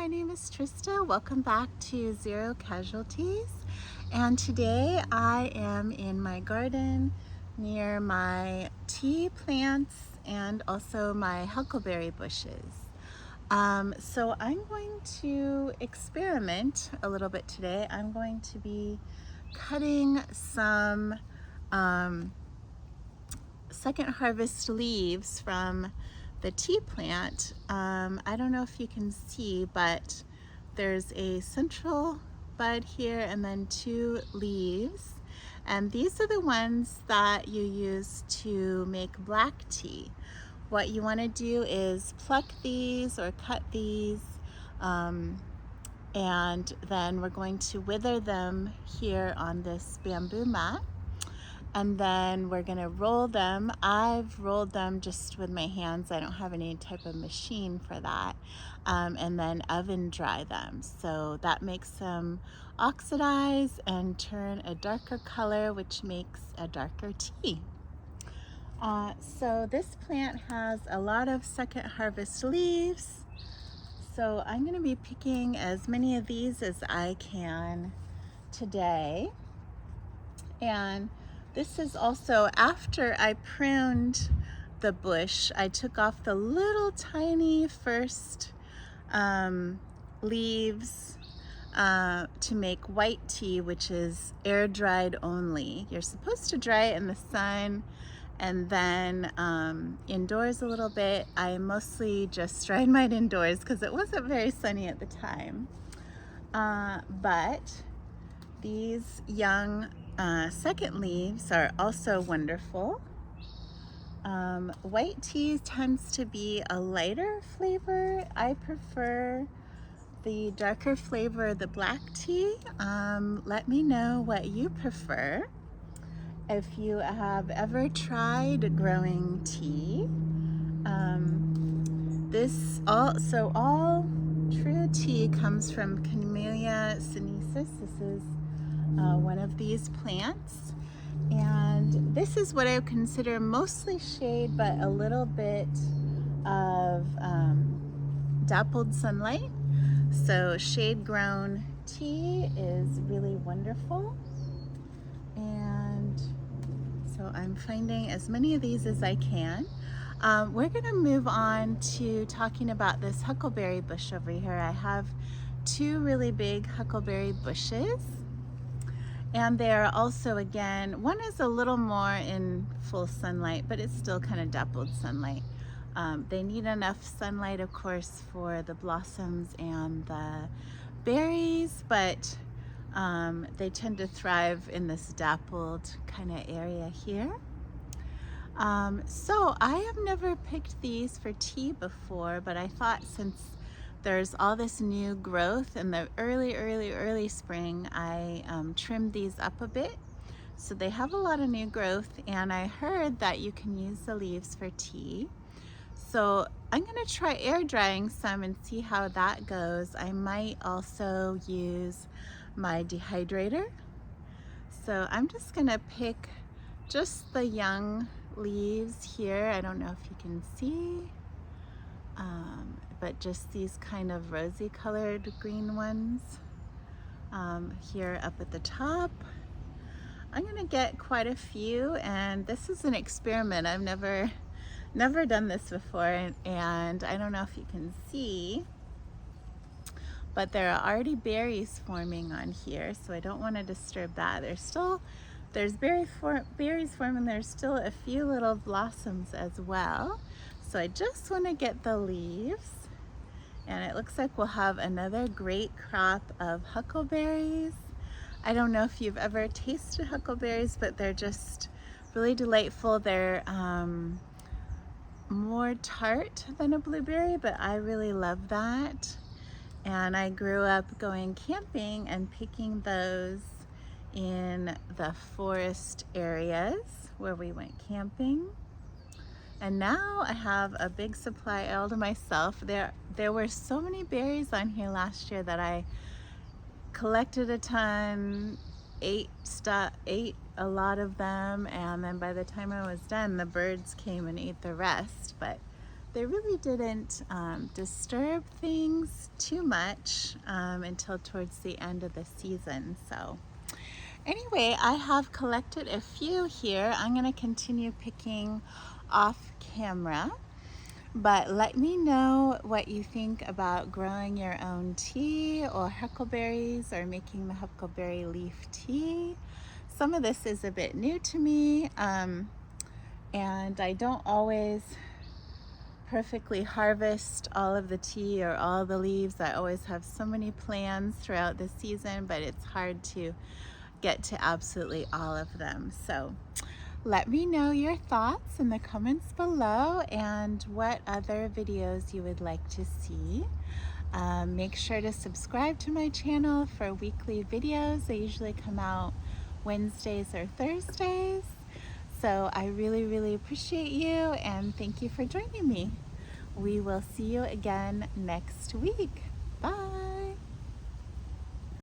my name is Trista. Welcome back to Zero Casualties. And today I am in my garden near my tea plants and also my huckleberry bushes. So I'm going to experiment a little bit today. I'm going to be cutting some second harvest leaves from the tea plant. I don't know if you can see, but there's a central bud here and then two leaves. And these are the ones that you use to make black tea. What you want to do is pluck these or cut these, and then we're going to wither them here on this bamboo mat. And then we're gonna roll them. I've rolled them just with my hands. I don't have any type of machine for that. And then oven dry them. So that makes them oxidize and turn a darker color, which makes a darker tea. So this plant has a lot of second harvest leaves. So I'm gonna be picking as many of these as I can today. And this is also after I pruned the bush. I took off the little tiny first leaves to make white tea, which is air dried only. You're supposed to dry it in the sun and then indoors a little bit. I mostly just dried mine indoors because it wasn't very sunny at the time. But these young second leaves are also wonderful. White tea tends to be a lighter flavor. I prefer the darker flavor, the black tea. Let me know what you prefer. If you have ever tried growing tea, all true tea comes from Camellia sinensis. This is one of these plants, and this is what I would consider mostly shade, but a little bit of dappled sunlight. So shade grown tea is really wonderful, and so I'm finding as many of these as I can. We're gonna move on to talking about this huckleberry bush over here. I have two really big huckleberry bushes. And they're also, again, one is a little more in full sunlight, but it's still kind of dappled sunlight. They need enough sunlight, of course, for the blossoms and the berries, but they tend to thrive in this dappled kind of area here. So I have never picked these for tea before, but I thought since there's all this new growth in the early spring, I trimmed these up a bit. So they have a lot of new growth, and I heard that you can use the leaves for tea. So I'm gonna try air drying some and see how that goes. I might also use my dehydrator. So I'm just gonna pick just the young leaves here. I don't know if you can see. But just these kind of rosy colored green ones here up at the top. I'm gonna get quite a few, and this is an experiment. I've never done this before, and I don't know if you can see, but there are already berries forming on here, so I don't want to disturb that. There's berries forming. There's still a few little blossoms as well. So I just want to get the leaves, and it looks like we'll have another great crop of huckleberries. I don't know if you've ever tasted huckleberries, but they're just really delightful. They're more tart than a blueberry, but I really love that. And I grew up going camping and picking those in the forest areas where we went camping. And now I have a big supply all to myself. There were so many berries on here last year that I collected a ton, ate a lot of them, and then by the time I was done, the birds came and ate the rest. But they really didn't disturb things too much until towards the end of the season. So anyway, I have collected a few here. I'm going to continue picking off camera, but let me know what you think about growing your own tea or huckleberries or making the huckleberry leaf tea. Some of this is a bit new to me, and I don't always perfectly harvest all of the tea or all the leaves. I always have so many plans throughout the season, but it's hard to get to absolutely all of them. So let me know your thoughts in the comments below and what other videos you would like to see. Make sure to subscribe to my channel for weekly videos. They usually come out Wednesdays or Thursdays. So I really appreciate you, and thank you for joining me. We will see you again next week.